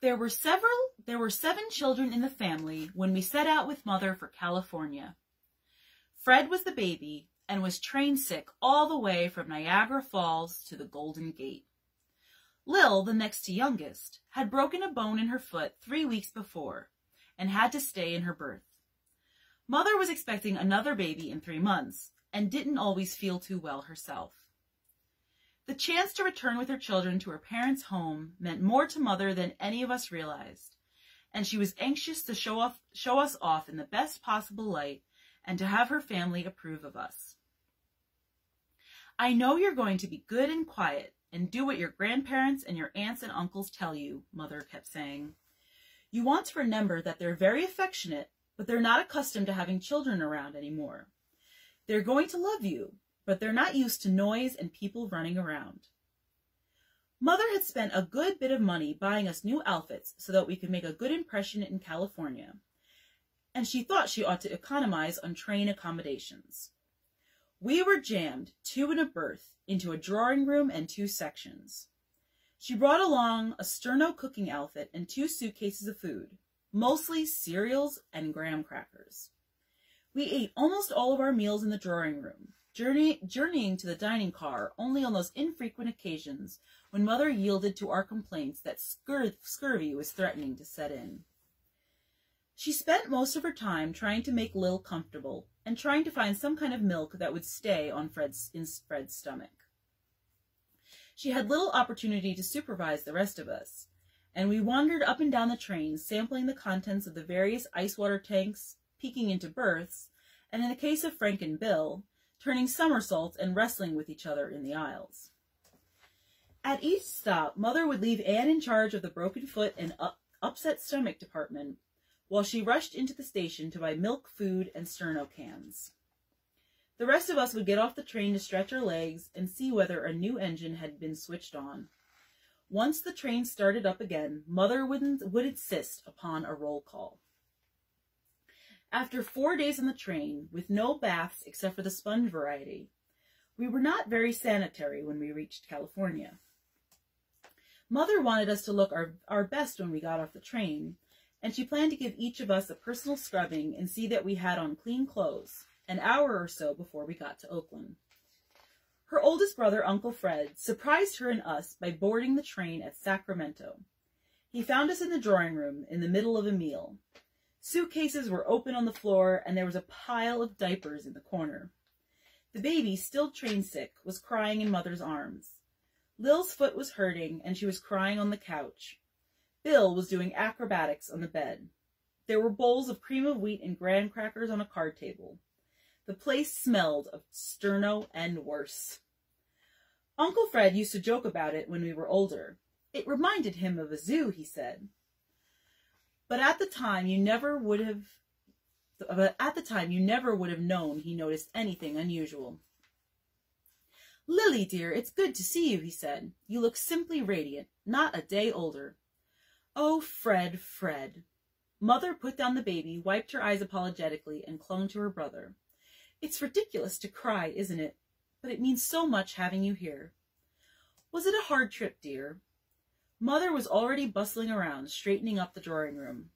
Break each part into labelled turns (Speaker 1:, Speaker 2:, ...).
Speaker 1: There were 7 children in the family when we set out with Mother for California. Fred was the baby and was train sick all the way from Niagara Falls to the Golden Gate. Lil, the next to youngest, had broken a bone in her foot 3 weeks before and had to stay in her berth. Mother was expecting another baby in 3 months and didn't always feel too well herself. The chance to return with her children to her parents' home meant more to Mother than any of us realized, and she was anxious to show us off in the best possible light and to have her family approve of us. "I know you're going to be good and quiet and do what your grandparents and your aunts and uncles tell you," Mother kept saying. "You want to remember that they're very affectionate, but they're not accustomed to having children around anymore. They're going to love you, but they're not used to noise and people running around." Mother had spent a good bit of money buying us new outfits so that we could make a good impression in California, and she thought she ought to economize on train accommodations. We were jammed, 2 in a berth, into a drawing room and 2 sections. She brought along a sterno cooking outfit and 2 suitcases of food, mostly cereals and graham crackers. We ate almost all of our meals in the drawing room, journeying to the dining car only on those infrequent occasions when Mother yielded to our complaints that scurvy was threatening to set in. She spent most of her time trying to make Lil comfortable and trying to find some kind of milk that would stay on Fred's stomach. She had little opportunity to supervise the rest of us, and we wandered up and down the train, sampling the contents of the various ice water tanks, peeking into berths, and in the case of Frank and Bill, turning somersaults and wrestling with each other in the aisles. At each stop, Mother would leave Anne in charge of the broken foot and upset stomach department, while she rushed into the station to buy milk, food, and sterno cans. The rest of us would get off the train to stretch our legs and see whether a new engine had been switched on. Once the train started up again, Mother would insist upon a roll call. After 4 days on the train, with no baths except for the sponge variety, we were not very sanitary when we reached California. Mother wanted us to look our best when we got off the train, and she planned to give each of us a personal scrubbing and see that we had on clean clothes, an hour or so before we got to Oakland. Her oldest brother, Uncle Fred, surprised her and us by boarding the train at Sacramento. He found us in the drawing room in the middle of a meal. Suitcases were open on the floor, and there was a pile of diapers in the corner. The baby, still train sick, was crying in Mother's arms. Lil's foot was hurting, and she was crying on the couch. Bill was doing acrobatics on the bed. There were bowls of cream of wheat and graham crackers on a card table. The place smelled of sterno and worse. Uncle Fred used to joke about it when we were older. It reminded him of a zoo, he said. But at the time you never would have known he noticed anything unusual. "Lily, dear, it's good to see you," he said. "You look simply radiant, not a day older." "Oh, Fred, Fred." Mother put down the baby, wiped her eyes apologetically, and clung to her brother. "It's ridiculous to cry, isn't it? But it means so much having you here." "Was it a hard trip, dear?" Mother was already bustling around, straightening up the drawing room.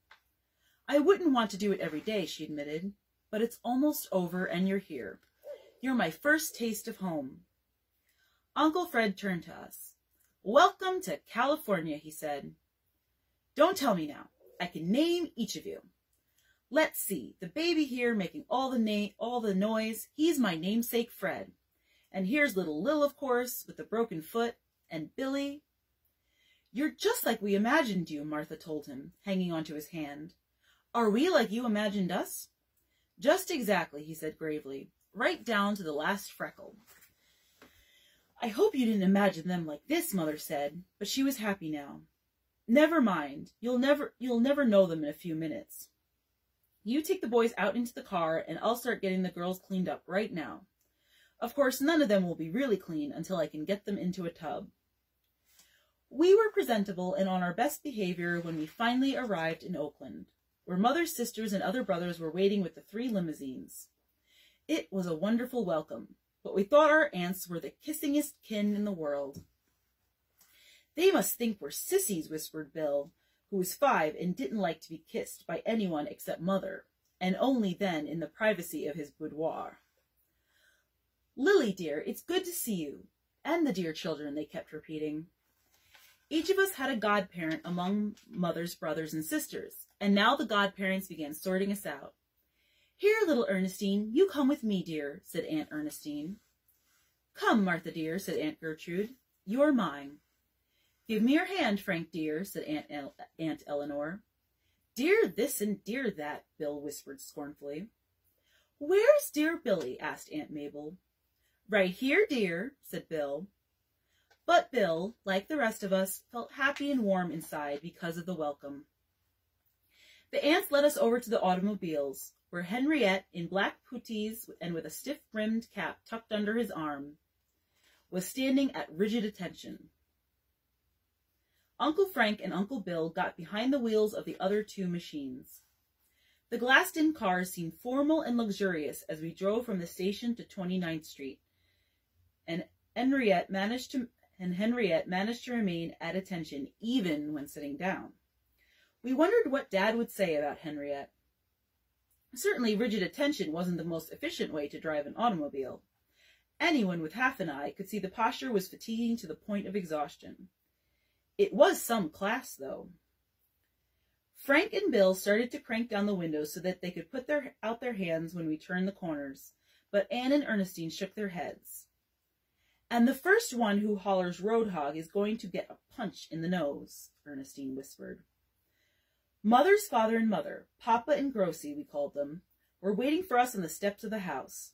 Speaker 1: "I wouldn't want to do it every day," she admitted, "but it's almost over and you're here. You're my first taste of home." Uncle Fred turned to us. "Welcome to California," he said. "Don't tell me now. I can name each of you. Let's see, the baby here making all the noise, he's my namesake Fred. And here's little Lil, of course, with the broken foot, and Billy." "You're just like we imagined you," Martha told him, hanging onto his hand. "Are we like you imagined us?" "Just exactly," he said gravely, "right down to the last freckle." "I hope you didn't imagine them like this," Mother said, but she was happy now. "Never mind, you'll never know them in a few minutes. You take the boys out into the car, and I'll start getting the girls cleaned up right now. Of course, none of them will be really clean until I can get them into a tub." We were presentable and on our best behavior when we finally arrived in Oakland, where Mother's sisters and other brothers were waiting with the 3 limousines. It was a wonderful welcome, but we thought our aunts were the kissingest kin in the world. "They must think we're sissies," whispered Bill, who was 5 and didn't like to be kissed by anyone except Mother, and only then in the privacy of his boudoir. "Lily, dear, it's good to see you, and the dear children," they kept repeating. Each of us had a godparent among Mother's brothers and sisters, and now the godparents began sorting us out. "Here, little Ernestine, you come with me, dear," said Aunt Ernestine. "Come, Martha, dear," said Aunt Gertrude. "You are mine." "Give me your hand, Frank, dear," said Aunt Eleanor. "Dear this and dear that," Bill whispered scornfully. "Where's dear Billy?" asked Aunt Mabel. "Right here, dear," said Bill. But Bill, like the rest of us, felt happy and warm inside because of the welcome. The aunts led us over to the automobiles, where Henriette, in black puttees and with a stiff-brimmed cap tucked under his arm, was standing at rigid attention. Uncle Frank and Uncle Bill got behind the wheels of the other 2 machines. The glassed-in cars seemed formal and luxurious as we drove from the station to 29th Street, and Henriette managed to remain at attention even when sitting down. We wondered what Dad would say about Henriette. Certainly rigid attention wasn't the most efficient way to drive an automobile. Anyone with half an eye could see the posture was fatiguing to the point of exhaustion. It was some class, though. Frank and Bill started to crank down the windows so that they could put out their hands when we turned the corners, but Anne and Ernestine shook their heads. "And the first one who hollers roadhog is going to get a punch in the nose," Ernestine whispered. Mother's father and mother, Papa and Grossie, we called them, were waiting for us on the steps of the house.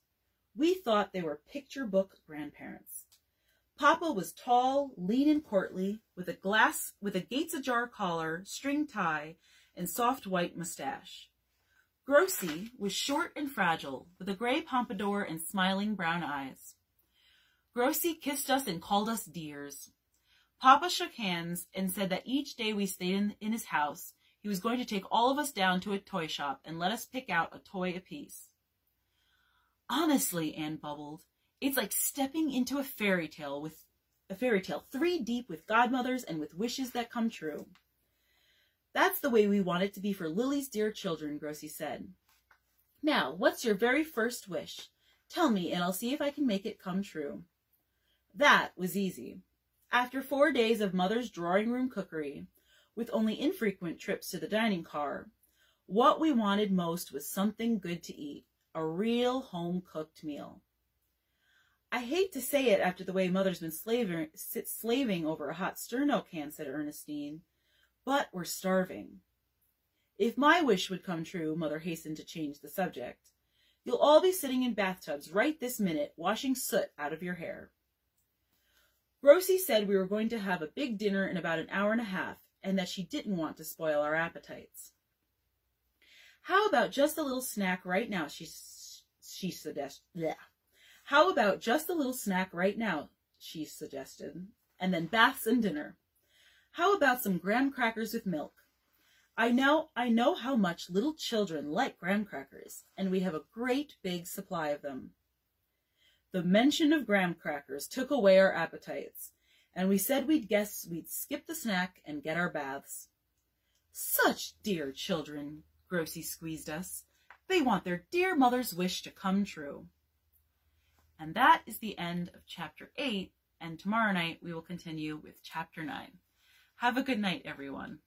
Speaker 1: We thought they were picture book grandparents. Papa was tall, lean and portly, with a Gates Ajar collar, string tie, and soft white mustache. Grossie was short and fragile, with a gray pompadour and smiling brown eyes. Grossie kissed us and called us dears. Papa shook hands and said that each day we stayed in his house, he was going to take all of us down to a toy shop and let us pick out a toy apiece. "Honestly," Anne bubbled, "it's like stepping into a fairy tale 3 deep with godmothers and with wishes that come true." "That's the way we want it to be for Lily's dear children," Grossie said. "Now, what's your very first wish? Tell me, and I'll see if I can make it come true." That was easy. After 4 days of Mother's drawing-room cookery, with only infrequent trips to the dining car, what we wanted most was something good to eat, a real home-cooked meal. "I hate to say it after the way Mother's been slaving over a hot sterno can," said Ernestine, "but we're starving." "If my wish would come true," Mother hastened to change the subject, "you'll all be sitting in bathtubs right this minute, washing soot out of your hair." Grossie said we were going to have a big dinner in about an hour and a half, and that she didn't want to spoil our appetites. "How about just a little snack right now?" she suggested. "How about just a little snack right now?" she suggested, "and then baths and dinner. How about some graham crackers with milk? I know how much little children like graham crackers, and we have a great big supply of them." The mention of graham crackers took away our appetites, and we said we'd skip the snack and get our baths. "Such dear children," Grossie squeezed us. "They want their dear mother's wish to come true." And that is the end of Chapter 8, and tomorrow night we will continue with Chapter 9. Have a good night, everyone.